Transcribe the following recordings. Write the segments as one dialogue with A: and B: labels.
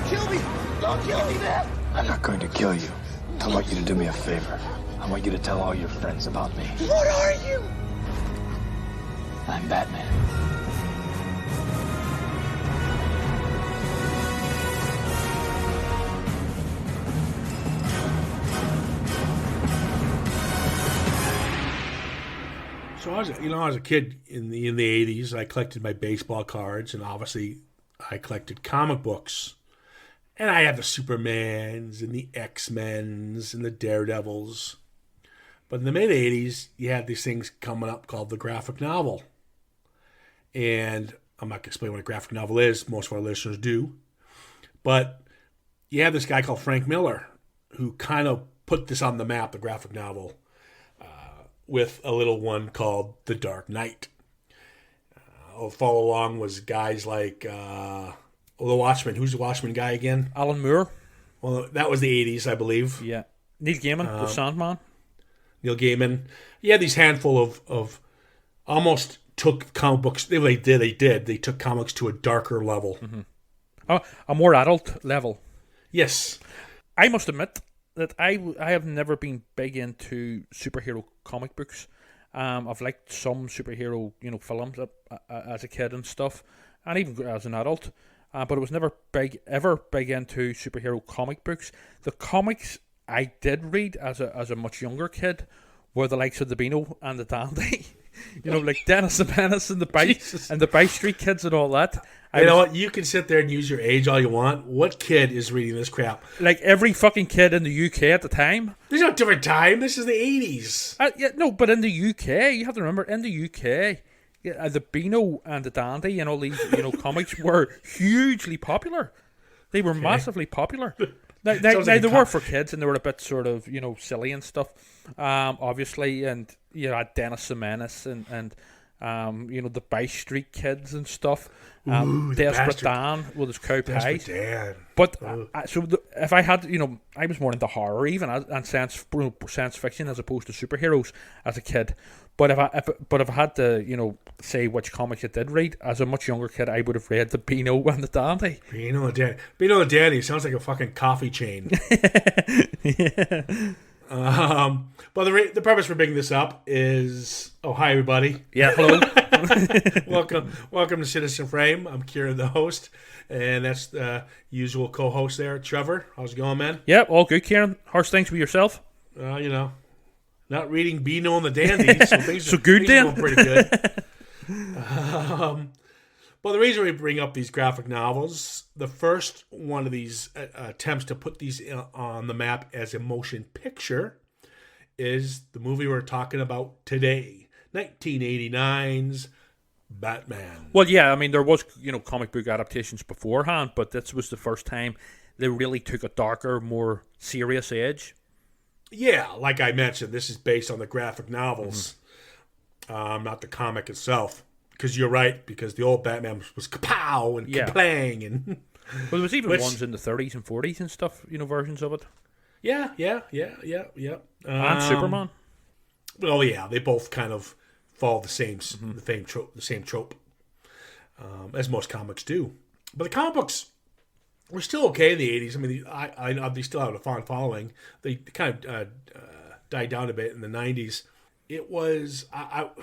A: kill me! Don't kill me, man!
B: I'm not going to kill you. I want you to do me a favor. I want you to tell all your friends about me.
A: What are you?
B: I'm Batman.
C: So I was a kid in the 80s. I collected my baseball cards, and obviously I collected comic books. And I had the Supermans and the X-Men's and the Daredevils. But in the mid-80s, you had these things coming up called the graphic novel. And I'm not going to explain what a graphic novel is. Most of our listeners do. But you had this guy called Frank Miller who kind of put this on the map, the graphic novel, with a little one called The Dark Knight. Follow along was guys like The Watchmen. Who's the Watchmen guy again?
D: Alan Moore.
C: Well, that was the 80s, I believe.
D: Yeah. Neil Gaiman, the Sandman.
C: Neil Gaiman. You had these handful of almost took comic books. They did. They took comics to a darker level.
D: Mm-hmm. Oh, a more adult level.
C: Yes.
D: I must admit that I have never been big into superhero comic books. I've liked some superhero, films as a kid and stuff, and even as an adult. But I was never ever big into superhero comic books. The comics I did read as a much younger kid were the likes of the Beano and the Dandy. Like Dennis the Menace and the Bay Street Kids and all that.
C: You know what? You can sit there and use your age all you want. What kid is reading this crap?
D: Like every fucking kid in the UK at the time.
C: There's no different time. This is the 80s.
D: No, but in the UK, you have to remember, in the UK, the Beano and the Dandy and all these comics were hugely popular. They were massively popular. Now they were for kids, and they were a bit sort of silly and stuff, obviously, and you had Dennis the Menace and the Bay Street Kids and stuff. Desperate Dan with his cow pies. But if I had, I was more into horror even and science fiction as opposed to superheroes as a kid. But if I had to, say which comics I did read as a much younger kid, I would have read the Beano and the Dandy.
C: Beano and Dandy sounds like a fucking coffee chain.
D: Yeah.
C: But the purpose for bringing this up is, hi everybody.
D: Yeah, hello.
C: welcome to Citizen Frame. I'm Ciaran, the host, and that's the usual co-host there, Trevor. How's it going, man?
D: Yeah, all good, Ciaran. How's things with yourself?
C: Not reading Beano and the Dandy, so things
D: so good
C: things
D: then.
C: are going pretty good. Well, the reason we bring up these graphic novels, the first one of these attempts to put these on the map as a motion picture is the movie we're talking about today, 1989's Batman.
D: Well, yeah, I mean, there was, comic book adaptations beforehand, but this was the first time they really took a darker, more serious edge.
C: Yeah, like I mentioned, this is based on the graphic novels, not the comic itself. Because you're right, because the old Batman was kapow and kaplang. And
D: well, there was even ones in the 30s and 40s and stuff, versions of it.
C: Yeah.
D: And Superman.
C: Well, yeah, they both kind of follow the same trope, as most comics do. But the comic books were still okay in the 80s. I mean, they still have a fond following. They kind of died down a bit in the 90s. It was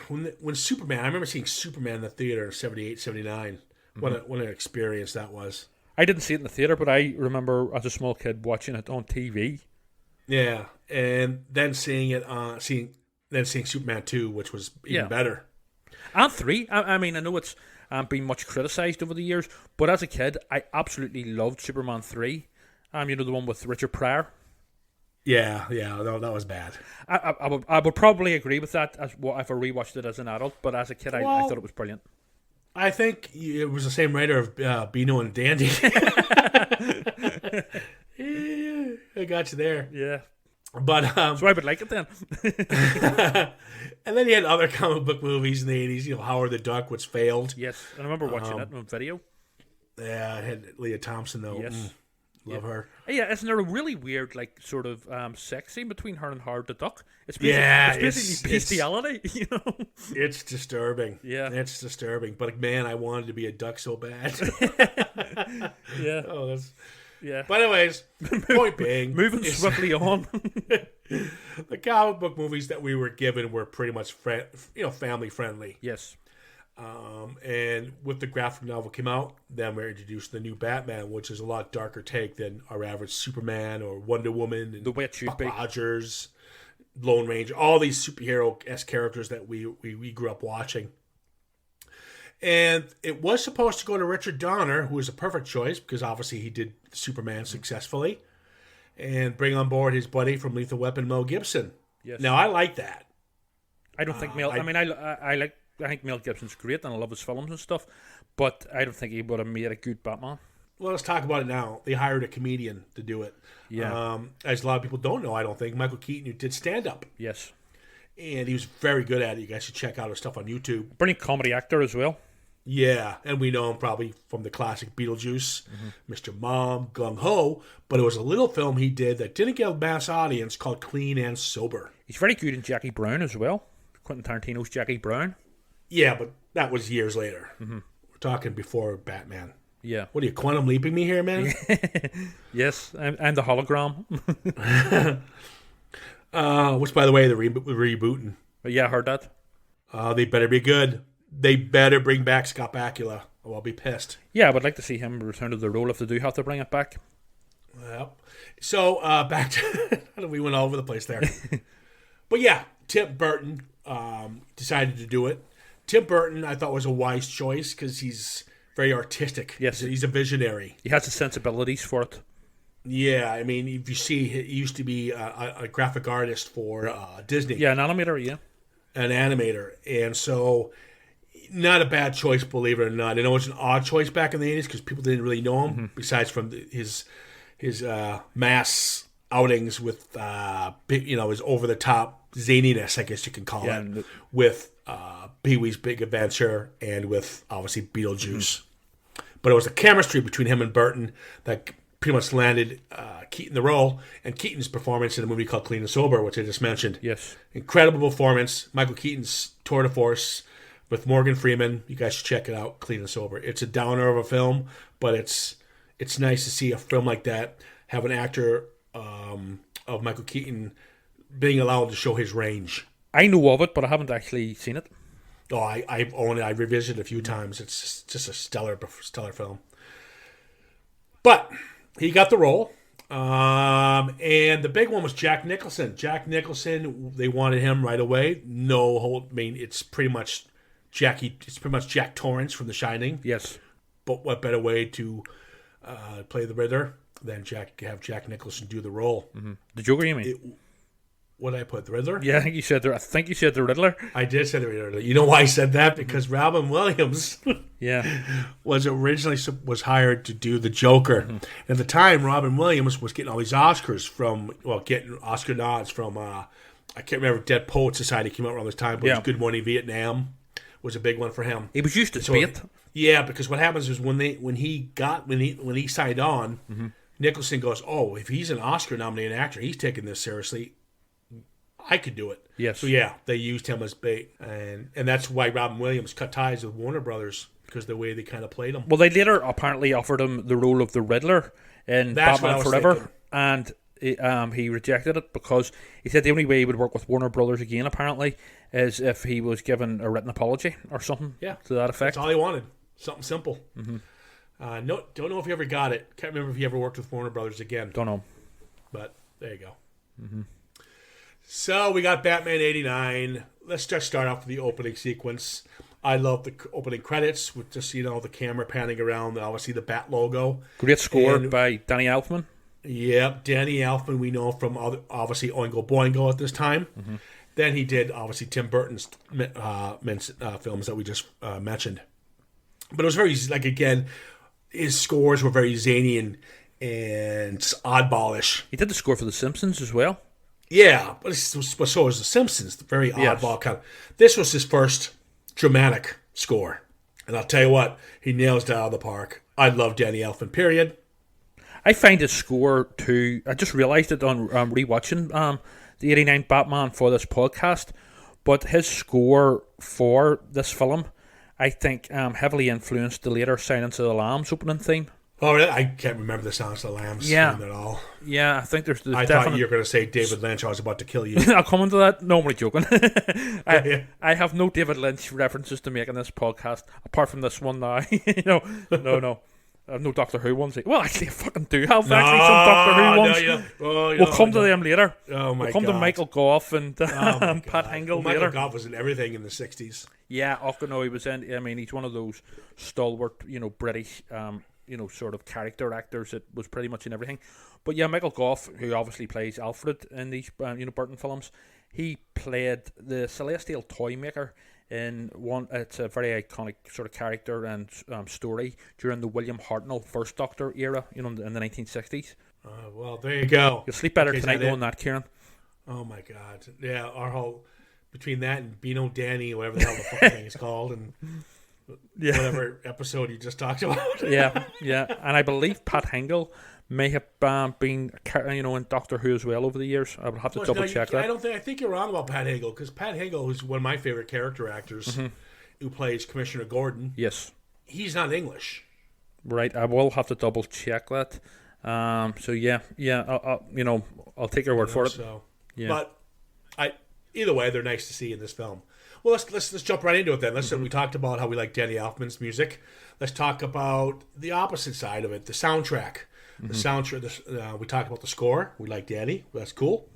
C: when Superman. I remember seeing Superman in the theater in 78, 79. What an experience that was.
D: I didn't see it in the theater, but I remember as a small kid watching it on TV.
C: Yeah, and then seeing Superman 2, which was even better.
D: And 3. I mean, I know it's been much criticised over the years, but as a kid, I absolutely loved Superman 3. The one with Richard Pryor.
C: Yeah, that was bad.
D: I would probably agree with that if I rewatched it as an adult, but as a kid, I thought it was brilliant.
C: I think it was the same writer of Beano and Dandy. Yeah, I got you there.
D: Yeah.
C: But
D: so I would like it then.
C: And then you had other comic book movies in the 80s, Howard the Duck, which failed.
D: Yes, I remember watching it on video.
C: Yeah, it had Leah Thompson, though.
D: Yes.
C: Love her.
D: Yeah, isn't there a really weird, sort of sex scene between her and Howard the Duck? It's basically bestiality,
C: It's disturbing.
D: Yeah.
C: It's disturbing. But, man, I wanted to be a duck so bad.
D: Yeah.
C: Oh,
D: Yeah.
C: But anyways, point being,
D: Moving swiftly on.
C: the comic book movies that we were given were pretty much family friendly.
D: Yes.
C: And with the graphic novel came out, then we're introduced to the new Batman, which is a lot darker take than our average Superman or Wonder Woman and
D: The way it should
C: Buck
D: be.
C: Rogers, Lone Ranger, all these superhero-esque characters that we grew up watching. And it was supposed to go to Richard Donner, who was a perfect choice because obviously he did Superman successfully, and bring on board his buddy from Lethal Weapon, Mel Gibson.
D: Yes.
C: Now, I like that.
D: I don't think I think Mel Gibson's great and I love his films and stuff, but I don't think he would have made a good Batman.
C: Well, let's talk about it now. They hired a comedian to do it.
D: Yeah.
C: As a lot of people don't know, I don't think, Michael Keaton, who did stand-up.
D: Yes.
C: And he was very good at it. You guys should check out his stuff on YouTube.
D: Brilliant comedy actor as well.
C: Yeah, and we know him probably from the classic Beetlejuice, Mr. Mom, Gung Ho, but it was a little film he did that didn't get a mass audience called Clean and Sober.
D: He's very good in Jackie Brown as well. Quentin Tarantino's Jackie Brown.
C: Yeah, but that was years later. We're talking before Batman.
D: Yeah.
C: What are you, quantum leaping me here, man?
D: Yes, and the hologram.
C: Which, by the way, they're rebooting.
D: But yeah, I heard that.
C: They better be good. They better bring back Scott Bakula, or I'll be pissed.
D: Yeah, I would like to see him return to the role if they do have to bring it back.
C: Well, so back to we went all over the place there. But yeah, Tim Burton decided to do it. Tim Burton, I thought, was a wise choice because he's very artistic.
D: Yes.
C: He's a visionary.
D: He has the sensibilities for it.
C: Yeah, I mean, if you see, he used to be a graphic artist for Disney.
D: Yeah, an animator, yeah.
C: An animator. And so, not a bad choice, believe it or not. I know it's an odd choice back in the 80s because people didn't really know him, besides from his mass outings with, his over-the-top zaniness, I guess you can call it, with Pee-wee's Big Adventure and with, obviously, Beetlejuice. But it was the chemistry between him and Burton that pretty much landed Keaton the role, and Keaton's performance in a movie called Clean and Sober, which I just mentioned.
D: Yes.
C: Incredible performance. Michael Keaton's tour de force with Morgan Freeman. You guys should check it out, Clean and Sober. It's a downer of a film, but it's nice to see a film like that have an actor of Michael Keaton being allowed to show his range.
D: I know of it, but I haven't actually seen it.
C: Oh, I've owned it. I've revisited it a few times. It's just a stellar film. But he got the role. And the big one was Jack Nicholson. Jack Nicholson, they wanted him right away. It's pretty much Jack Torrance from The Shining.
D: Yes.
C: But what better way to play the Riddler than have Jack Nicholson do the role?
D: The Joker, you mean?
C: What did I put? The Riddler?
D: Yeah, I think you said the Riddler.
C: I did say the Riddler. You know why I said that? Because Robin Williams was originally hired to do the Joker. At the time, Robin Williams was getting all these Oscars getting Oscar nods from, I can't remember, Dead Poets Society came out around this time, but Good Morning Vietnam was a big one for him.
D: He was used to spit.
C: Yeah, because what happens is when he signed on, Nicholson goes, "Oh, if he's an Oscar-nominated actor, he's taking this seriously. I could do it."
D: Yes.
C: So yeah, they used him as bait, and that's why Robin Williams cut ties with Warner Brothers because the way they kind of played him.
D: Well, they later apparently offered him the role of the Riddler in Batman Forever, and he rejected it because he said the only way he would work with Warner Brothers again apparently is if he was given a written apology or something. Yeah, to that effect.
C: That's all he wanted. Something simple. Don't know if he ever got it. Can't remember if he ever worked with Warner Brothers again.
D: Don't know.
C: But there you go. So we got Batman 89. Let's just start off with the opening sequence. I love the opening credits with just, the camera panning around, obviously the Bat logo.
D: Great score by Danny Elfman.
C: Yep, Danny Elfman we know from obviously Oingo Boingo at this time. Then he did obviously Tim Burton's films that we just mentioned. But it was very, again, his scores were very zany and oddballish.
D: He did the score for The Simpsons as well.
C: Yeah, but so was The Simpsons. Very oddball kind of. This was his first dramatic score. And I'll tell you what, he nails it out of the park. I love Danny Elfman, period.
D: I find his score too. I just realised it on rewatching the 89 Batman for this podcast. But his score for this film, I think, heavily influenced the later Silence of the Lambs opening theme
C: Oh, really? I can't remember the Silence of the Lambs at all.
D: Yeah, I think there's
C: I thought you were going to say David Lynch. I was about to kill you.
D: I'll come into that. No, I'm only joking. I have no David Lynch references to make in this podcast, apart from this one now. No. I have no Doctor Who ones. Well, actually, I fucking do have some Doctor Who ones. We'll come to them later.
C: Oh, my God.
D: We'll come to Michael Gough and Pat Hingle later.
C: Michael Gough was in everything in the 60s.
D: Yeah, no, he was in. I mean, he's one of those stalwart, British, sort of character actors that was pretty much in everything. But yeah, Michael Gough, who obviously plays Alfred in these, Burton films, he played the Celestial Toy Maker in one. It's a very iconic sort of character and story during the William Hartnell First Doctor era, in the 1960s.
C: Well, there you go.
D: You'll sleep better tonight knowing that, Ciaran.
C: Oh my God! Yeah, our whole between that and Beano Danny, whatever the hell the fucking thing is called, and whatever episode you just talked about.
D: yeah, and I believe Pat Hingle may have been, in Doctor Who as well over the years. I would have to double check that.
C: I think you're wrong about Pat Hingle, because Pat Hingle, who's one of my favorite character actors, who plays Commissioner Gordon.
D: Yes,
C: he's not English.
D: Right, I will have to double check that. So I'll take your word for it.
C: So, yeah. But either way, they're nice to see in this film. Well, let's jump right into it then. We talked about how we like Danny Elfman's music. Let's talk about the opposite side of it, the soundtrack. The soundtrack. We talked about the score. We like Danny. That's cool.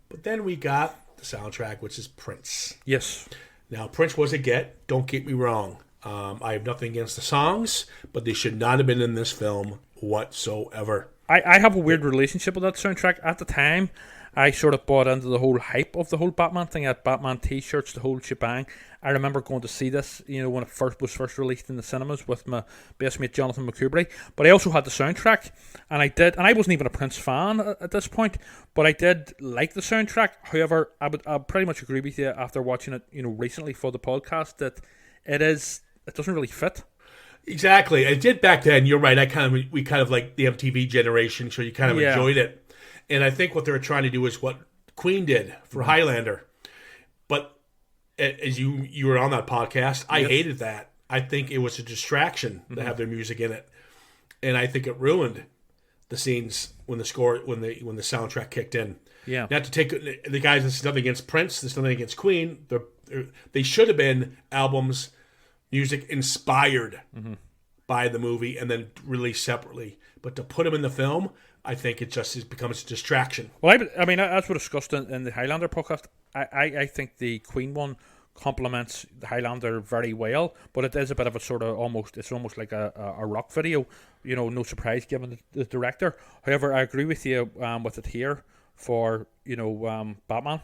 C: But then we got the soundtrack, which is Prince.
D: Yes.
C: Now, Prince was a get. Don't get me wrong. I have nothing against the songs, but they should not have been in this film whatsoever.
D: I have a weird relationship with that soundtrack. At the time, I sort of bought into the whole hype of the whole Batman thing. I had Batman t-shirts, the whole shebang. I remember going to see this, when it was first released in the cinemas with my best mate Jonathan McCoubrey. But I also had the soundtrack, and I wasn't even a Prince fan at this point, but I did like the soundtrack. However, I pretty much agree with you after watching it, recently for the podcast, that it doesn't really fit.
C: Exactly. It did back then. You're right. We kind of like the MTV generation, so you kind of enjoyed it. And I think what they're trying to do is what Queen did for Highlander. But as you were on that podcast, I hated that. I think it was a distraction to have their music in it. And I think it ruined the scenes when the soundtrack kicked in.
D: Yeah.
C: Not to take the guys, this is nothing against Prince, this is nothing against Queen. They should have been albums, music inspired by the movie and then released separately. But to put them in the film, I think it becomes a distraction. Well,
D: I mean, as we discussed in the Highlander podcast, I think the Queen one complements the Highlander very well, but it is a bit of a sort of it's almost like a rock video, no surprise given the director. However, I agree with you with it here for, Batman.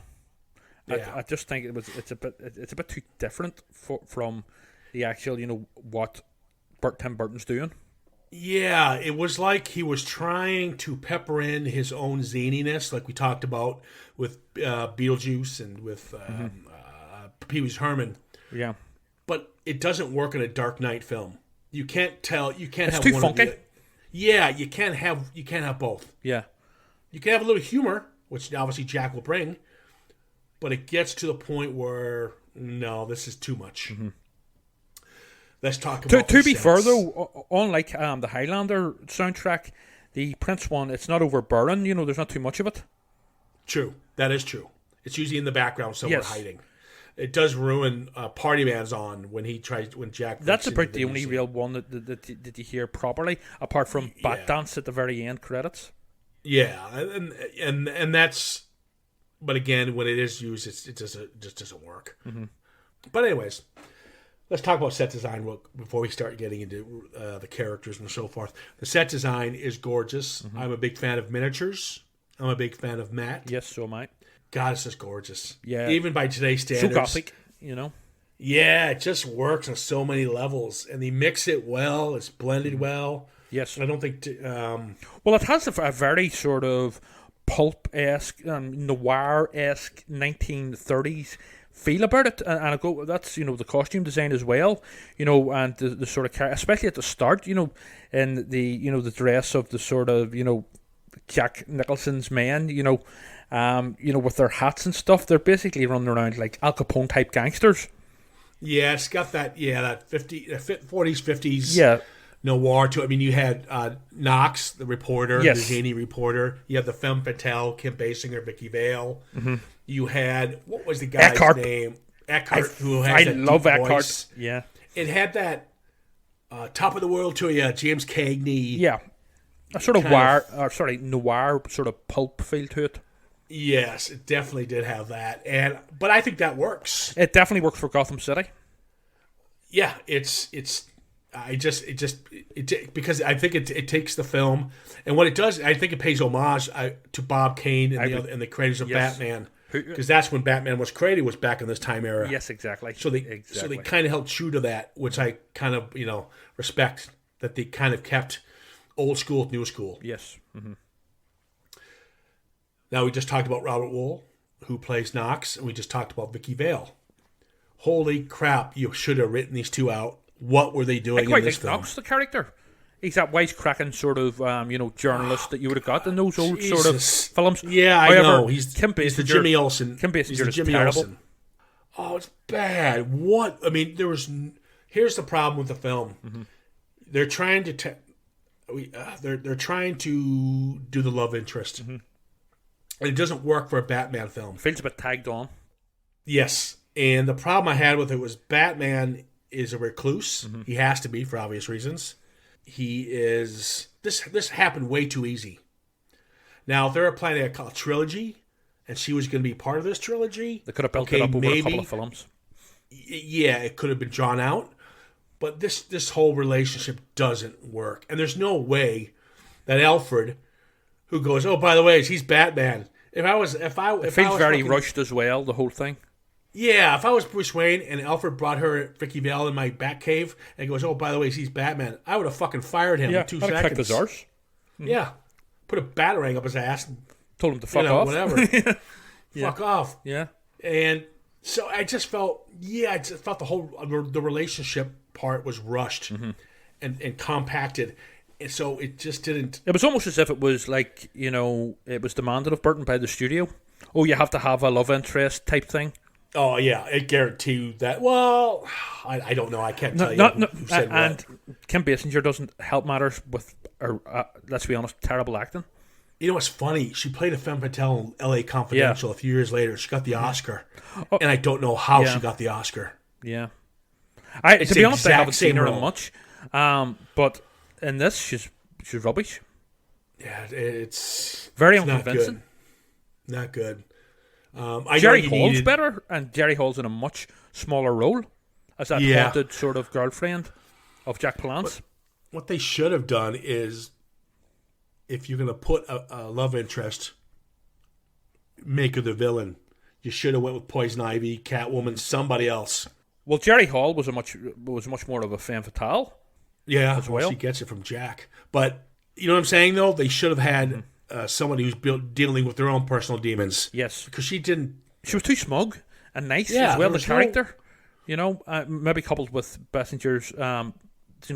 D: Yeah. I just think it's a bit too different from the actual, what Tim Burton's doing.
C: Yeah, it was like he was trying to pepper in his own zaniness, like we talked about with Beetlejuice and with Pee Wee's Herman.
D: Yeah,
C: but it doesn't work in a Dark Knight film. You can't tell. You can't
D: it's
C: have
D: too
C: one
D: funky.
C: Of the, yeah, you can't have both.
D: Yeah,
C: you can have a little humor, which obviously Jack will bring, but it gets to the point where no, this is too much. Let's talk about
D: to be fair though, unlike the Highlander soundtrack, the Prince one, it's not overbearing. There's not too much of it.
C: True, that is true. It's usually in the background somewhere hiding. It does ruin Party Man's on when Jack.
D: That's about the only real one that you hear properly, apart from Bat Dance at the very end credits.
C: Yeah, and that's. But again, when it is used, it just doesn't work. But anyways. Let's talk about set design before we start getting into the characters and so forth. The set design is gorgeous. I'm a big fan of miniatures. I'm a big fan of matte.
D: Yes, so am I.
C: God, it's just gorgeous.
D: Yeah.
C: Even by today's standards.
D: So gothic,
C: Yeah, it just works on so many levels. And they mix it well. It's blended well.
D: Yes.
C: I don't think...
D: well, it has a very sort of pulp-esque, noir-esque 1930s feel about it, and that's the costume design as well, and the sort of especially at the start, in the dress of the sort of Jack Nicholson's men, with their hats and stuff. They're basically running around like Al Capone type gangsters.
C: Yeah, it's got that 40s 50s.
D: Yeah.
C: noir to it. I mean, you had Knox, the reporter,
D: Yes.
C: the zany reporter. You had the femme fatale, Kim Basinger, Vicky Vale. You had, what was the guy's
D: Eckhart.
C: name? Eckhart, who
D: I
C: has that
D: love
C: deep
D: Eckhart.
C: voice.
D: Yeah.
C: It had that top of the world to you, James Cagney.
D: Yeah. A sort of
C: Kind
D: noir sort of pulp feel to it.
C: Yes, it definitely did have that. But I think that works.
D: It definitely works for Gotham City.
C: Yeah, it's because I think it takes the film, and what it does, I think it pays homage to Bob Kane and the creators of
D: Yes.
C: Batman, because that's when Batman was created, was back in this time era.
D: Yes, exactly.
C: So they kind of held true to that, which I kind of respect, that they kind of kept old school with new school.
D: Yes. Mm-hmm.
C: Now we just talked about Robert Wool, who plays Knox, and we just talked about Vicky Vale. Holy crap! You should have written these two out. What were they doing
D: I quite
C: in this
D: think
C: film?
D: Knox, the character. He's that wisecracking sort of, journalist that you would have got in those old sort of
C: Jesus.
D: films.
C: Yeah, I
D: However,
C: know. He's
D: Kim
C: the
D: Basinger-
C: Jimmy Olsen.
D: Kim Basinger
C: He's the
D: is
C: Jimmy
D: terrible.
C: Olsen. Oh, it's bad. What? I mean, here's the problem with the film.
D: Mm-hmm.
C: They're trying to they're trying to do the love interest, and it doesn't work for a Batman film.
D: Feels a bit tagged on.
C: Yes, and the problem I had with it was Batman is a recluse. He has to be for obvious reasons. He is this happened way too easy. Now, if they were planning a trilogy, and she was going to be part of this trilogy,
D: They could have built it up over a couple of films.
C: Yeah, it could have been drawn out. But this whole relationship doesn't work, and there's no way that Alfred, who goes, oh, by the way, he's Batman. If I was
D: It feels very
C: fucking-
D: rushed as well, the whole thing.
C: Yeah, if I was Bruce Wayne and Alfred brought her Vicky Vale in my Batcave and goes, oh, by the way, he's Batman, I would have fucking fired him in 2
D: I'd have kicked
C: seconds.
D: his arse.
C: Yeah, put a batarang up his ass, and,
D: Told him to fuck off.
C: whatever. Fuck off.
D: Yeah.
C: And so I just felt the relationship part was rushed and compacted. And so it just didn't.
D: It was almost as if it was like, it was demanded of Burton by the studio. Oh, you have to have a love interest type thing.
C: Oh, yeah, I guarantee you that. Well, I don't know. I can't tell you who said
D: and
C: what.
D: Kim Basinger doesn't help matters with, let's be honest, terrible acting.
C: You know what's funny? She played a femme fatale in L.A. Confidential a few years later. She got the Oscar. And I don't know how she got the Oscar.
D: Yeah. To
C: It's
D: be
C: the
D: honest, I haven't
C: exact
D: seen
C: same
D: her in
C: role.
D: much. But in this, she's rubbish.
C: Yeah, it's
D: Very
C: it's not
D: unconvincing.
C: good. Not good. I
D: Jerry
C: know you
D: Hall's
C: needed-
D: better, and Jerry Hall's in a much smaller role as that
C: Yeah.
D: haunted sort of girlfriend of Jack Palance.
C: What they should have done is, if you're going to put a love interest, make her the villain. You should have went with Poison Ivy, Catwoman, somebody else.
D: Well, Jerry Hall was much more of a femme fatale.
C: Yeah,
D: As well.
C: she gets it from Jack. But you know what I'm saying, though? They should have had somebody who's dealing with their own personal demons.
D: Yes,
C: Because she didn't.
D: she was too smug and nice
C: Yeah,
D: as well.
C: there
D: The
C: was
D: character, maybe coupled with Basinger's,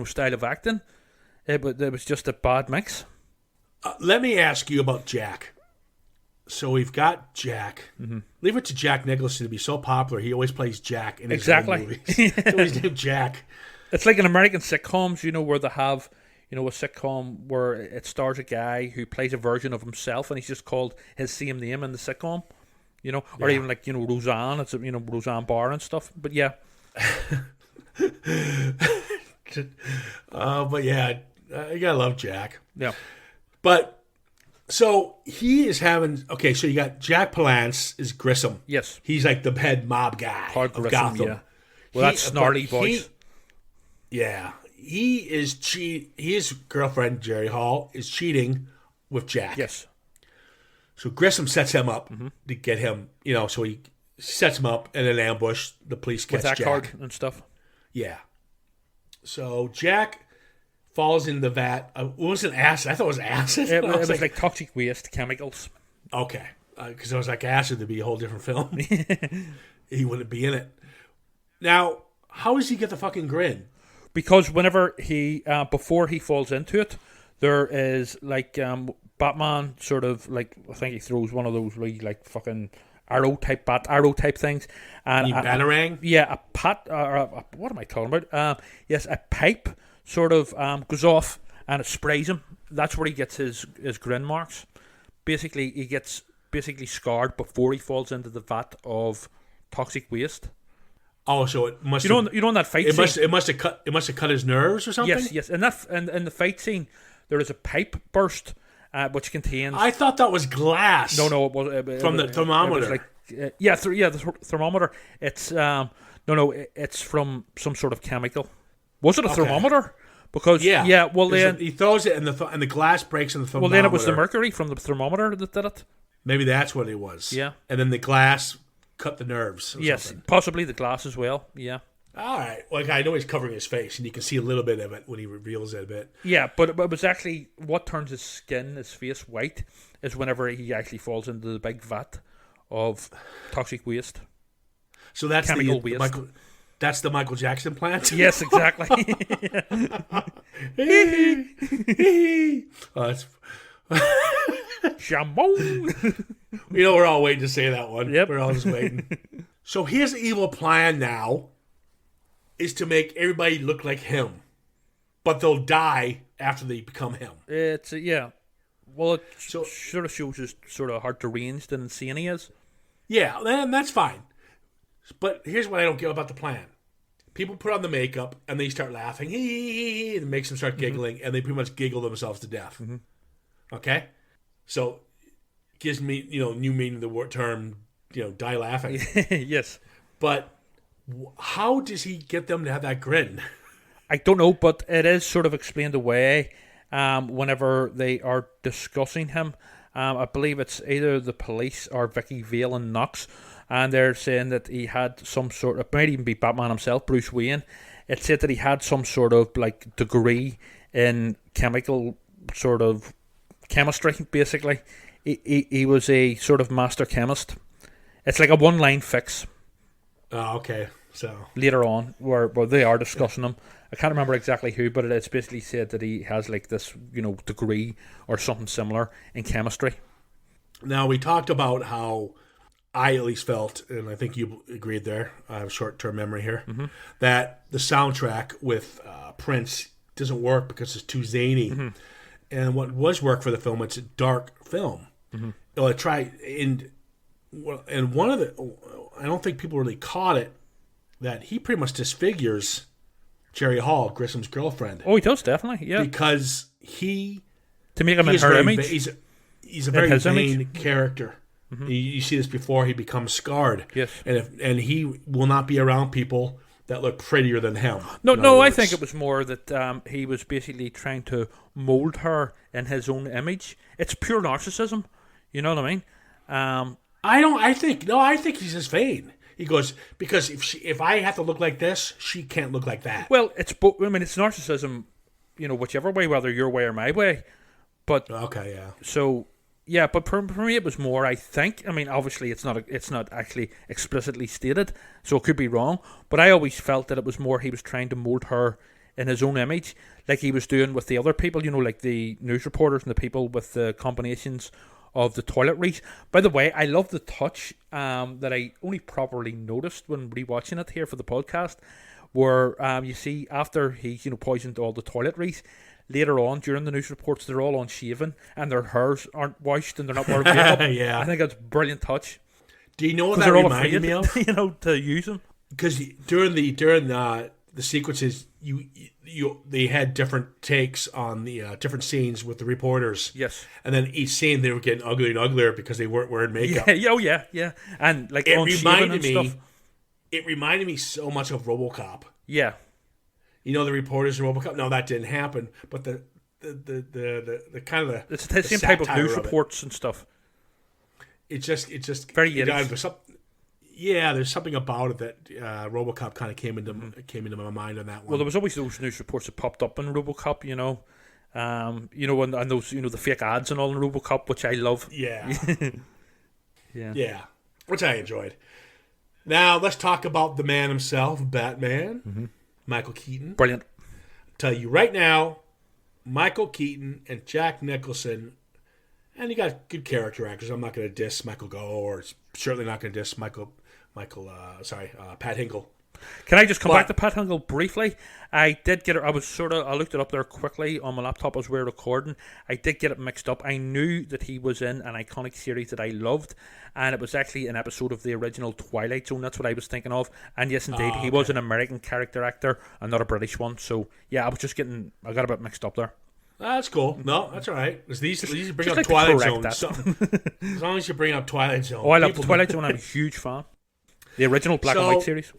D: style of acting, but it was just a bad mix.
C: Let me ask you about Jack. So we've got Jack. Leave it to Jack Nicholson to be so popular. He always plays Jack in his
D: Exactly.
C: own movies. He's always named Jack.
D: It's like in American sitcoms, where they have, a sitcom where it stars a guy who plays a version of himself, and he's just called his same name in the sitcom. Or even like Roseanne. It's Roseanne Barr and stuff. But yeah,
C: But yeah, you gotta love Jack.
D: yeah.
C: But so he is having. Okay, so you got Jack Palance is Grissom.
D: Yes.
C: He's like the head mob guy
D: Hard
C: of
D: Grissom,
C: Gotham.
D: yeah. Well, that snarly voice.
C: He is his girlfriend Jerry Hall is cheating with Jack.
D: Yes.
C: So Grissom sets him up to get him. So he sets him up in an ambush. The police catch
D: With that
C: Jack.
D: card and stuff.
C: Yeah. So Jack falls in the vat. It wasn't acid. I thought it was acid.
D: It
C: I
D: was like toxic waste chemicals.
C: okay, because I was like acid to be a whole different film. He wouldn't be in it. Now, how does he get the fucking grin?
D: Because whenever before he falls into it, there is like Batman sort of like, I think he throws one of those really like fucking arrow type things, and
C: Batarang?
D: yeah, a pat or what am I talking about? Yes, a pipe sort of goes off and it sprays him. That's where he gets his grin marks. Basically, he gets scarred before he falls into the vat of toxic waste.
C: Oh, so it must.
D: You know in that fight scene.
C: It must have cut his nerves or something.
D: Yes. In the fight scene, there is a pipe burst, which contains.
C: I thought that was glass.
D: No, it was
C: from the thermometer.
D: It was like, the thermometer. It's it's from some sort of chemical. Was it a thermometer? Because well then
C: he throws it and the glass breaks in the thermometer.
D: Well, then it was the mercury from the thermometer that did it.
C: Maybe that's what it was.
D: Yeah,
C: and then the glass cut the nerves.
D: Yes,
C: something.
D: Possibly the glass as well. Yeah.
C: All right. Like I know he's covering his face, and you can see a little bit of it when he reveals it a bit.
D: Yeah, but it was actually what turns his face white is whenever he actually falls into the big vat of toxic waste.
C: So that's
D: chemical waste.
C: That's the Michael Jackson plant?
D: Yes, exactly.
C: Oh, that's...
D: Shamon.
C: We're all waiting to say that one.
D: Yep.
C: We're all just waiting. So his evil plan now is to make everybody look like him. But they'll die after they become him.
D: Well, it sort of shows just sort of how deranged and insane he is.
C: Yeah, and that's fine. But here's what I don't get about the plan. People put on the makeup and they start laughing. And it makes them start giggling. And they pretty much giggle themselves to death. Mm-hmm. Okay? So, gives me, new meaning to the word term, die laughing.
D: Yes.
C: But how does he get them to have that grin?
D: I don't know, but it is sort of explained away whenever they are discussing him. I believe it's either the police or Vicky Vale and Knox, and they're saying that he had some sort of, it might even be Batman himself, Bruce Wayne. It said that he had some sort of like degree in chemical sort of chemistry, basically. He was a sort of master chemist. It's like a one-line fix.
C: Oh, okay. So
D: later on, where they are discussing him, I can't remember exactly who, but it's basically said that he has like this, degree or something similar in chemistry.
C: Now we talked about how I at least felt, and I think you agreed there. I have short-term memory here, that the soundtrack with Prince doesn't work because it's too zany. Mm-hmm. And what was work for the film, it's a dark film. Mm-hmm. I tried, and one of the, I don't think people really caught it, that he pretty much disfigures Jerry Hall, Grissom's girlfriend.
D: Oh, he does, definitely, yeah.
C: Because
D: to make him in her image.
C: He's a very vain character. Mm-hmm. You see this before he becomes scarred.
D: Yes.
C: And he will not be around people that look prettier than him.
D: No, I think it was more that he was basically trying to mold her in his own image. It's pure narcissism. You know what I mean?
C: I think he's just vain. He goes, because if I have to look like this, she can't look like that.
D: Well, it's narcissism, whichever way, whether your way or my way. But
C: okay, yeah.
D: So yeah, but for me it was more. I think. I mean, obviously it's not actually explicitly stated, so it could be wrong. But I always felt that it was more he was trying to mold her in his own image, like he was doing with the other people. Like the news reporters and the people with the combinations of the toiletries. By the way, I love the touch that I only properly noticed when rewatching it here for the podcast, where you see after he poisoned all the toiletries, later on during the news reports they're all unshaven and their hairs aren't washed and they're not wearing makeup.
C: Yeah,
D: I think that's a brilliant touch.
C: Do you know what that reminded me of?
D: To use them, because
C: during the sequences, they had different takes on the different scenes with the reporters.
D: Yes,
C: and then each scene they were getting uglier and uglier because they weren't wearing makeup.
D: Yeah, and like
C: it reminded me so much of RoboCop.
D: Yeah,
C: the reporters in RoboCop. No, that didn't happen. But the kind of
D: it's the same type of news reports and stuff.
C: It's just
D: very
C: there's something about it that RoboCop kind of came into my mind on that one.
D: Well, there was always those news reports that popped up in RoboCop, and those the fake ads and all in RoboCop, which I love.
C: Yeah,
D: yeah,
C: which I enjoyed. Now let's talk about the man himself, Batman, Michael Keaton.
D: Brilliant.
C: I'll tell you right now, Michael Keaton and Jack Nicholson. And you got good character actors. I'm not going to diss Michael Gough, or certainly not going to diss Pat Hingle.
D: Can I just come back to Pat Hingle briefly? I did get it. I looked it up there quickly on my laptop as we were recording. I did get it mixed up. I knew that he was in an iconic series that I loved, and it was actually an episode of the original Twilight Zone. That's what I was thinking of. And yes, indeed, he was an American character actor and not a British one. So yeah, I got a bit mixed up there.
C: That's cool. No, that's all right. These bring up
D: like
C: Twilight Zone. As long as you bring up Twilight Zone.
D: Oh, I love the Twilight Zone. I'm a huge fan. The original black and white series.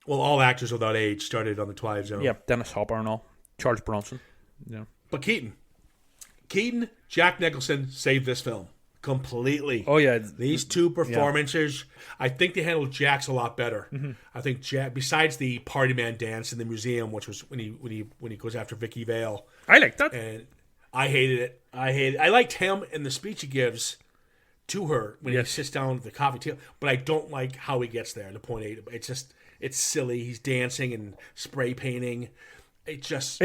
C: Well, all actors of that age started on the Twilight Zone.
D: Yeah, Dennis Hopper and all. Charles Bronson. Yeah.
C: But Keaton, Jack Nicholson saved this film completely.
D: Oh yeah,
C: these two performances. I think they handled Jack's a lot better. Mm-hmm. I think Jack, besides the party man dance in the museum, which was when he goes after Vicky Vale. I
D: liked that,
C: and I hated it. I liked him in the speech he gives to her when he sits down at the coffee table, but I don't like how he gets there. The point eight, it's silly. He's dancing and spray painting.
D: There's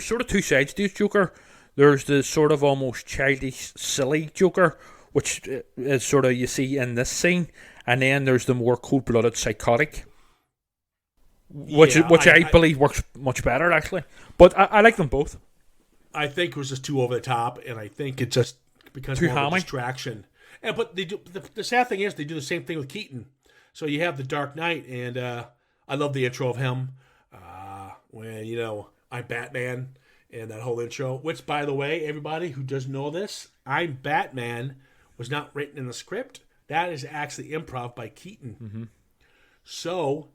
D: sort of two sides to this Joker. There's the sort of almost childish, silly Joker, which is sort of you see in this scene, and then there's the more cold-blooded, psychotic, which I believe works much better actually. But I like them both.
C: I think it was just too over the top, and I think it just becomes more of a distraction. But they do. The sad thing is they do the same thing with Keaton. So you have the Dark Knight, and I love the intro of him when I'm Batman. And that whole intro, which, by the way, everybody who doesn't know this, I'm Batman was not written in the script. That is actually improv by Keaton. Mm-hmm. So,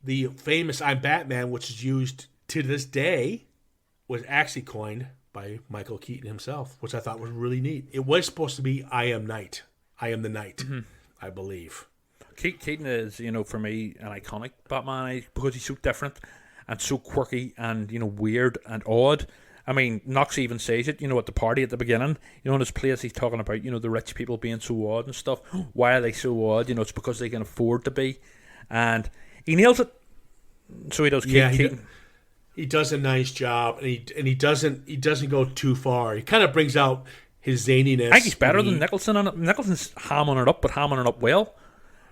C: the famous I'm Batman, which is used to this day, was actually coined by Michael Keaton himself, which I thought was really neat. It was supposed to be I am Knight. I am the Knight, mm-hmm. I believe.
D: Keaton is, for me, an iconic Batman because he's so different and so quirky and, weird and odd. I mean, Knox even says it, at the party at the beginning. In his place, he's talking about, the rich people being so odd and stuff. Why are they so odd? It's because they can afford to be. And he nails it. So he does. Keaton.
C: He does a nice job, and he doesn't go too far. He kind of brings out his zaniness.
D: I think he's better than Nicholson on it. Nicholson's hamming it up, but hamming it up well.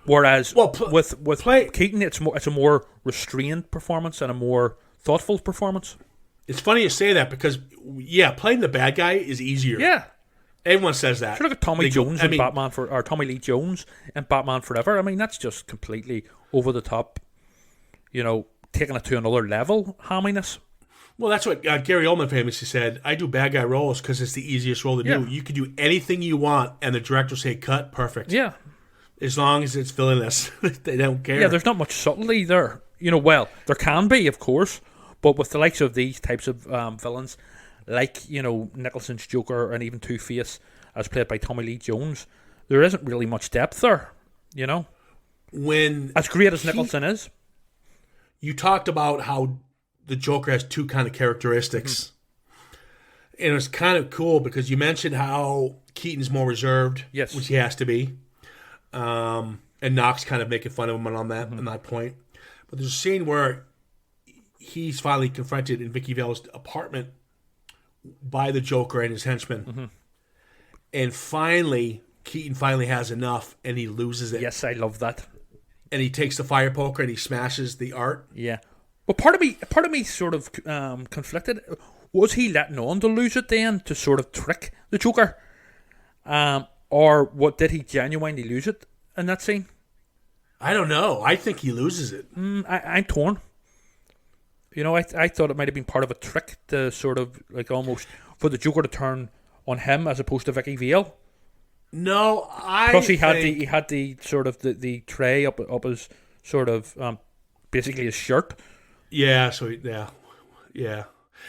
D: Whereas with Keaton, it's a more restrained performance and a more thoughtful performance.
C: It's funny you say that because playing the bad guy is easier.
D: Yeah,
C: everyone says that.
D: Look at Tommy Jones in Batman or Tommy Lee Jones in Batman Forever. I mean, that's just completely over the top. Taking it to another level, hamminess.
C: Well, that's what Gary Oldman famously said. I do bad guy roles because it's the easiest role to do. You can do anything you want, and the director will say, "Cut, perfect."
D: Yeah.
C: As long as it's villainous, they don't care.
D: Yeah, there's not much subtlety there. Well, there can be, of course, but with the likes of these types of villains, like, Nicholson's Joker and even Two-Face, as played by Tommy Lee Jones, there isn't really much depth there,
C: When
D: as great as Nicholson is.
C: You talked about how the Joker has two kind of characteristics. Mm-hmm. And it's kind of cool because you mentioned how Keaton's more reserved,
D: yes,
C: which he has to be. And Knox kind of making fun of him on that point. But there's a scene where he's finally confronted in Vicky Vale's apartment by the Joker and his henchmen. Mm-hmm. And finally, Keaton finally has enough and he loses it.
D: Yes, I love that.
C: And he takes the fire poker and he smashes the art.
D: Yeah. But part of me sort of conflicted. Was he letting on to lose it then to sort of trick the Joker? Or what, did he genuinely lose it in that scene?
C: I don't know. I think he loses it.
D: I'm torn. I thought it might have been part of a trick to sort of like almost for the Joker to turn on him as opposed to Vicky Vale.
C: No,
D: Plus he had the sort of the tray up his sort of basically his shirt.
C: Yeah. So yeah.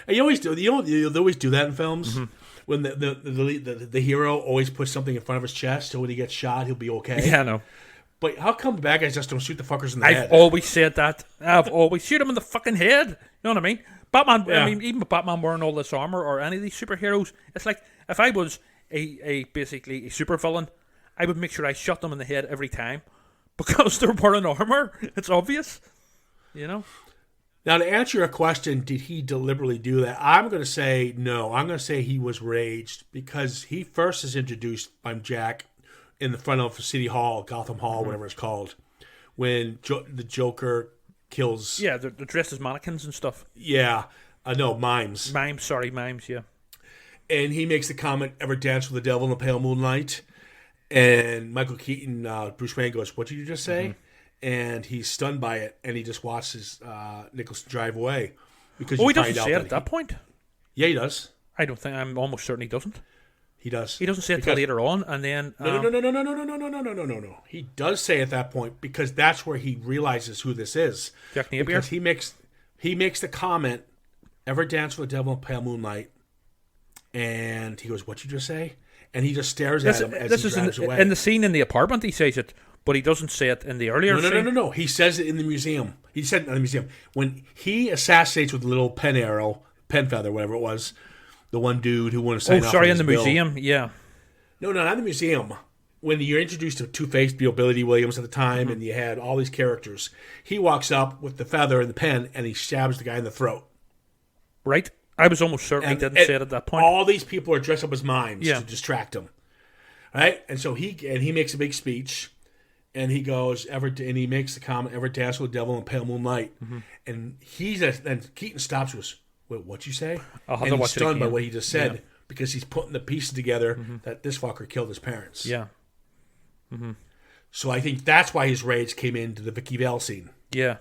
C: And you always do. They always do that in films. Mm-hmm. When the hero always puts something in front of his chest, so when he gets shot, he'll be okay.
D: Yeah, I know.
C: But how come the bad guys just don't shoot the fuckers in the head?
D: I've always said that. I've always shoot him in the fucking head. You know what I mean? Batman. Yeah. I mean, even with Batman wearing all this armor or any of these superheroes, it's like if I was basically a supervillain, I would make sure I shot them in the head every time because they're wearing armor. It's obvious, Now, to answer your question, did he deliberately do that? I'm going to say no. I'm going to say he was raged because he first is introduced by Jack in the front of City Hall, Gotham Hall, whatever it's called,
C: when the Joker kills.
D: Yeah, they're dressed as mannequins and stuff.
C: Yeah, no, mimes.
D: Mimes, yeah.
C: And he makes the comment, "Ever dance with the devil in the pale moonlight?" And Michael Keaton, Bruce Wayne goes, "What did you just say?" And he's stunned by it, and he just watches Nicholson drive away because
D: he doesn't say it at that point.
C: Yeah, he does.
D: I don't think. I'm almost certain he doesn't.
C: He does.
D: He doesn't say it till later on, and then
C: No. He does say at that point because that's where he realizes who this is.
D: Jack Napier.
C: Because he makes the comment, "Ever dance with the devil in pale moonlight?" And he goes, "What'd you just say?" And he just stares at him as he drives away.
D: In the scene in the apartment, he says it, but he doesn't say it in the earlier scene.
C: No. He says it in the museum. He said it in the museum. When he assassinates with the little pen feather, whatever it was, the one dude who wanted to sign off on
D: in
C: his
D: the
C: bill.
D: museum, yeah.
C: No, not in the museum. When you're introduced to Two-Face, Billy Dee Williams at the time, and you had all these characters, he walks up with the feather and the pen, and he stabs the guy in the throat.
D: Right? I was almost certain he didn't say it at that point.
C: All these people are dressed up as mimes to distract him. Right? And so he makes a big speech, and he goes, and he makes the comment, "Ever dance with the devil in pale moonlight?" And and Keaton stops and goes, "Wait, what'd you say?" And he's stunned by what he just said because he's putting the pieces together that this fucker killed his parents.
D: Yeah.
C: So I think that's why his rage came into the Vicky Vale scene.
D: Yeah.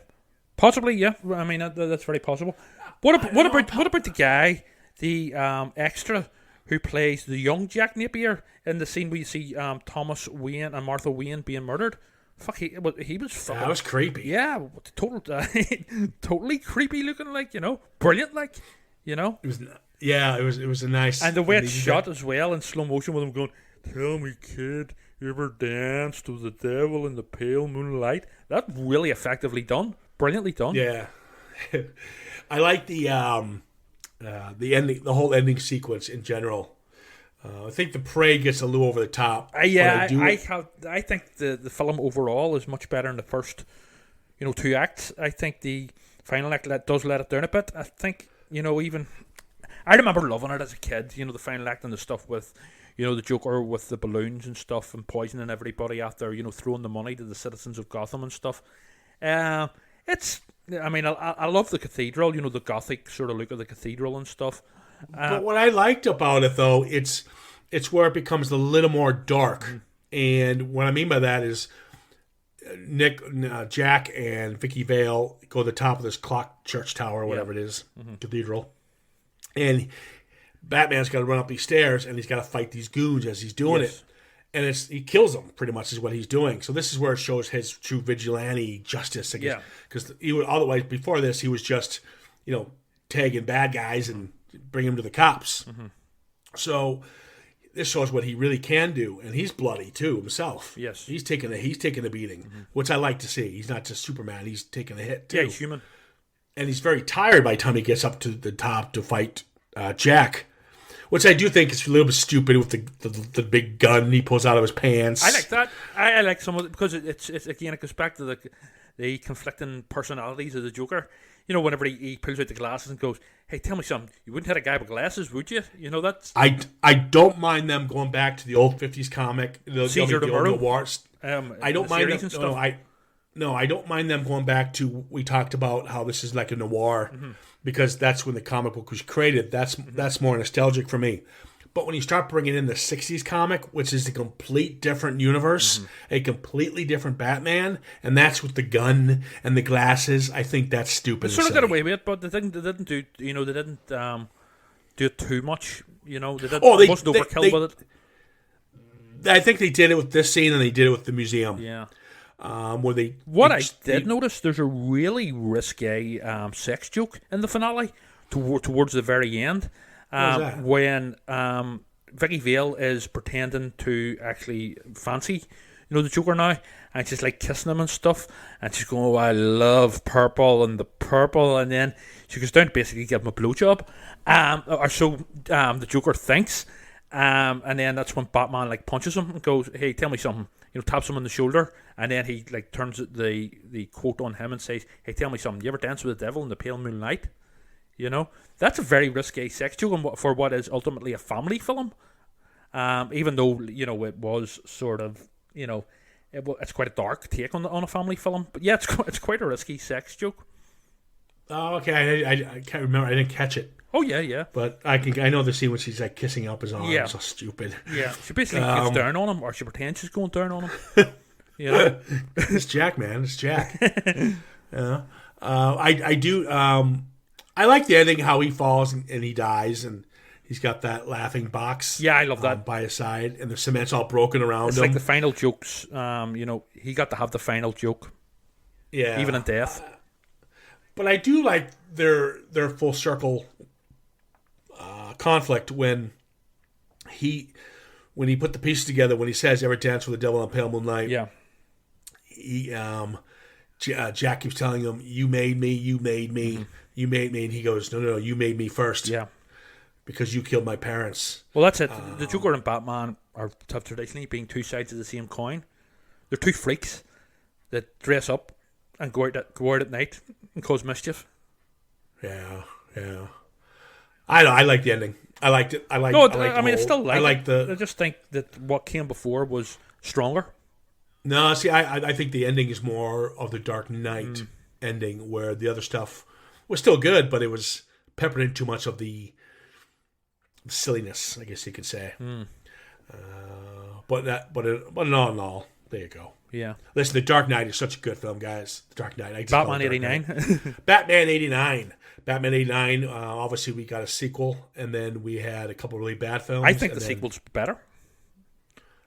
D: Possibly, yeah. I mean, that's very possible. What about the guy, the extra who plays the young Jack Napier in the scene where you see Thomas Wayne and Martha Wayne being murdered? Fuck, he was fucking...
C: That was creepy.
D: Yeah, totally creepy looking, like, brilliant, like,
C: It was a nice...
D: And the way it's shot as well in slow motion with him going, "Tell me, kid, you ever danced with the devil in the pale moonlight?" That's really effectively done. Brilliantly done.
C: Yeah. I like the ending, the whole ending sequence in general. I think the parade gets a little over the top.
D: I think the film overall is much better in the first, 2 acts. I think the final act does let it down a bit. I think even I remember loving it as a kid. The final act and the stuff with the Joker with the balloons and stuff and poisoning everybody out there. Throwing the money to the citizens of Gotham and stuff. I love the cathedral, the gothic sort of look of the cathedral and stuff.
C: But what I liked about it, though, it's where it becomes a little more dark. And what I mean by that is Jack and Vicky Vale go to the top of this clock church tower or whatever it is, cathedral. And Batman's got to run up these stairs, and he's got to fight these goons as he's doing it. And he kills them, pretty much, is what he's doing. So this is where it shows his true vigilante justice, I guess. Because otherwise, before this, he was just, tagging bad guys and bring them to the cops. So this shows what he really can do. And he's bloody, too, himself.
D: Yes.
C: He's taking a beating, which I like to see. He's not just Superman. He's taking a hit, too.
D: Yeah, he's human.
C: And he's very tired by the time he gets up to the top to fight Jack. Which I do think is a little bit stupid with the big gun he pulls out of his pants.
D: I like that. I like some of it because it's again, it goes back to the conflicting personalities of the Joker. Whenever he pulls out the glasses and goes, "Hey, tell me something. You wouldn't hit a guy with glasses, would you?" That's...
C: I don't mind them going back to the old 50s comic.
D: Caesar tomorrow.
C: I don't mind them. I don't mind them going back to, we talked about how this is like a noir. Because that's when the comic book was created. That's more nostalgic for me. But when you start bringing in the 60s comic, which is a complete different universe, a completely different Batman, and that's with the gun and the glasses, I think that's stupid.
D: They sort of got away with it, but they didn't do it too much. They wasn't overkill with it.
C: I think they did it with this scene and they did it with the museum.
D: Yeah.
C: I
D: did notice, there's a really risque sex joke in the finale towards the very end, when Vicky Vale is pretending to actually fancy the Joker now, and she's like kissing him and stuff, and she's going, "Oh, I love purple," and then she goes down to basically give him a blowjob, or so the Joker thinks, and then that's when Batman like punches him and goes, "Hey, tell me something." Taps him on the shoulder, and then he like turns the quote on him and says, "Hey, tell me something. You ever dance with the devil in the pale moonlight?" That's a very risque sex joke for what is ultimately a family film. Even though it was sort of it's quite a dark take on a family film. But yeah, it's quite a risky sex joke.
C: Oh, okay. I can't remember. I didn't catch it.
D: Oh yeah.
C: But I know the scene when she's like kissing up his arm.
D: Yeah.
C: So stupid.
D: Yeah, she basically gets down on him, or she pretends she's going down on him.
C: It's Jack, man. It's Jack. Yeah. I do. I like the ending, how he falls and he dies, and he's got that laughing box.
D: Yeah, I love that
C: by his side, and the cement's all broken around
D: it's
C: him.
D: like the final jokes. He got to have the final joke.
C: Yeah,
D: even in death.
C: But I do like their full circle conflict when he put the pieces together. When he says, "Ever dance with the devil on pale moonlight?"
D: Yeah.
C: He Jack keeps telling him, "You made me, you made me, you made me," and he goes, "No, you made me first."
D: Yeah.
C: Because you killed my parents.
D: Well, that's it. The Joker and Batman have traditionally been two sides of the same coin. They're two freaks that dress up and go out at night and cause mischief.
C: Yeah. I like the ending. I liked it.
D: It's still like.
C: I like the.
D: I just think that what came before was stronger.
C: No, see, I think the ending is more of the Dark Knight ending, where the other stuff was still good, but it was peppered in too much of the silliness, I guess you could say. But in all, there you go.
D: Yeah.
C: Listen, The Dark Knight is such a good film, guys. The Dark Knight.
D: Batman 89.
C: Batman 89. Batman 89. Obviously, we got a sequel, and then we had a couple really bad films.
D: I think the sequel's better.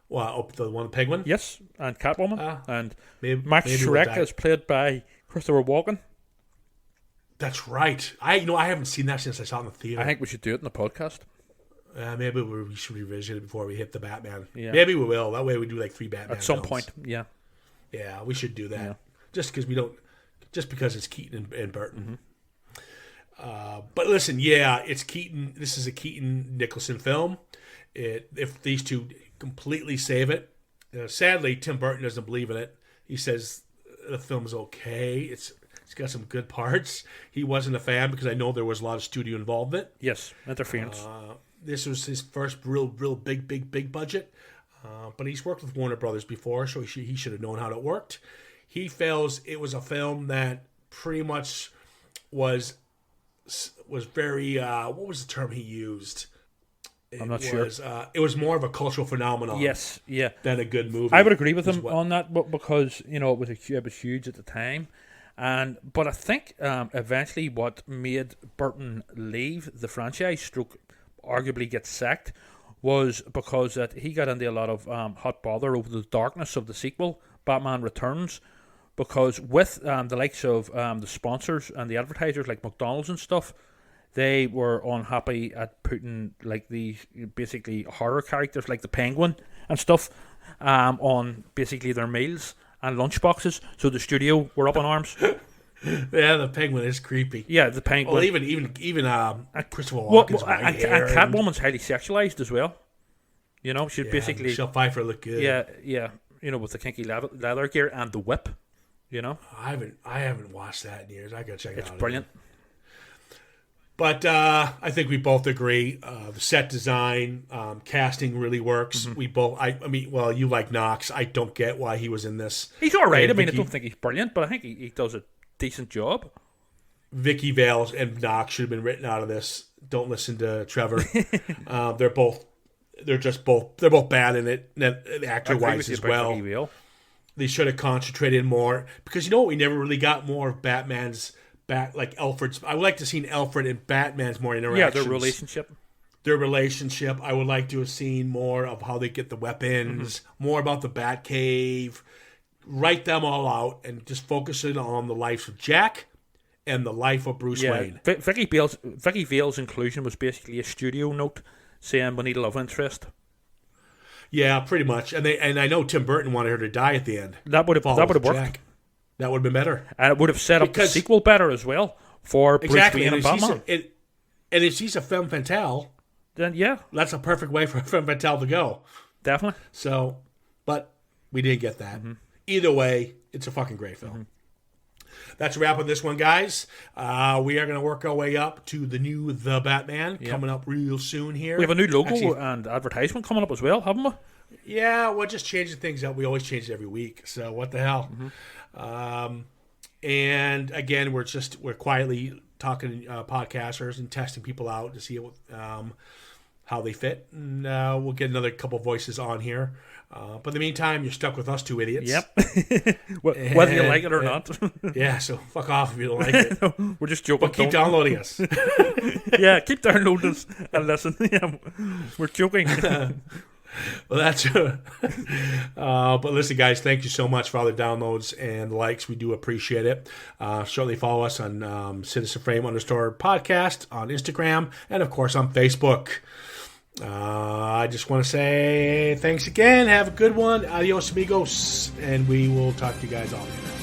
C: Well, the one with Penguin?
D: Yes, and Catwoman. And
C: maybe
D: Shrek is played by Christopher Walken.
C: That's right. I haven't seen that since I saw it in the theater.
D: I think we should do it in the podcast.
C: Maybe we should revisit it before we hit the Batman.
D: Yeah.
C: Maybe we will. That way we do like 3 Batman
D: at some
C: films.
D: point. Yeah.
C: Yeah, we should do that.
D: Yeah.
C: Just because it's Keaton and Burton. But listen, yeah, it's Keaton. This is a Keaton Nicholson film. If these two completely save it, sadly Tim Burton doesn't believe in it. He says the film is okay. It's got some good parts. He wasn't a fan because I know there was a lot of studio involvement.
D: Yes, interference.
C: This was his first real big budget. But he's worked with Warner Brothers before, so he should have known how it worked. He feels it was a film that pretty much was very what was the term he used?
D: I'm not sure.
C: It was more of a cultural phenomenon.
D: Yes, yeah.
C: Than a good movie.
D: I would agree with him on that, but because it was huge at the time, but I think eventually what made Burton leave the franchise, arguably get sacked, was because that he got into a lot of hot bother over the darkness of the sequel, Batman Returns, because with the likes of the sponsors and the advertisers like McDonald's and stuff, they were unhappy at putting like these basically horror characters like the Penguin and stuff on basically their meals and lunchboxes. So the studio were up in arms.
C: Yeah, the Penguin is creepy.
D: Yeah, the Penguin.
C: Well, even Christopher Walken's
D: and Catwoman's highly sexualized as well. She's basically
C: Michelle Pfeiffer looked good.
D: Yeah. With the kinky leather gear and the whip.
C: I haven't watched that in years. I gotta check it out.
D: It's brilliant.
C: But I think we both agree. The set design, casting really works. We both. You like Knox. I don't get why he was in this.
D: He's all right. I don't think he's brilliant, but I think he does a decent job.
C: Vicky Vale and Knox should have been written out of this. Don't listen to Trevor. They're both bad in it, actor wise as well. They should have concentrated more because what we never really got more of Batman's. Like Alfred's, I would like to have seen Alfred and Batman's more interactions.
D: Yeah, their relationship.
C: I would like to have seen more of how they get the weapons, more about the Batcave. Write them all out and just focus it on the lives of Jack and the life of Bruce Wayne.
D: Vicky Vale's inclusion was basically a studio note saying we need a love interest.
C: Yeah, pretty much. And I know Tim Burton wanted her to die at the end.
D: That would have worked.
C: Jack. That would have been better.
D: And it would have set up the sequel better as well for Bruce Wayne and Batman.
C: And if she's a femme fatale,
D: then yeah.
C: That's a perfect way for a femme fatale to go.
D: Definitely.
C: So, but we didn't get that. Either way, it's a fucking great film. That's a wrap on this one, guys. We are going to work our way up to the new The Batman coming up real soon here.
D: We have a new logo and advertisement coming up as well, haven't we?
C: Yeah, we're just changing things up. We always change it every week, so what the hell? And again, we're quietly talking podcasters and testing people out to see how they fit, and we'll get another couple voices on here. But in the meantime, you're stuck with us two idiots.
D: Yep. Whether you like it or not.
C: Yeah, so fuck off if you don't like it.
D: No, we're just joking.
C: But keep downloading us.
D: Yeah, keep downloading us and listen. Yeah, we're joking.
C: Well, that's but listen, guys, thank you so much for all the downloads and likes. We do appreciate it. Certainly follow us on CitizenFrame_podcast on Instagram and, of course, on Facebook. I just want to say thanks again. Have a good one. Adios, amigos. And we will talk to you guys all later.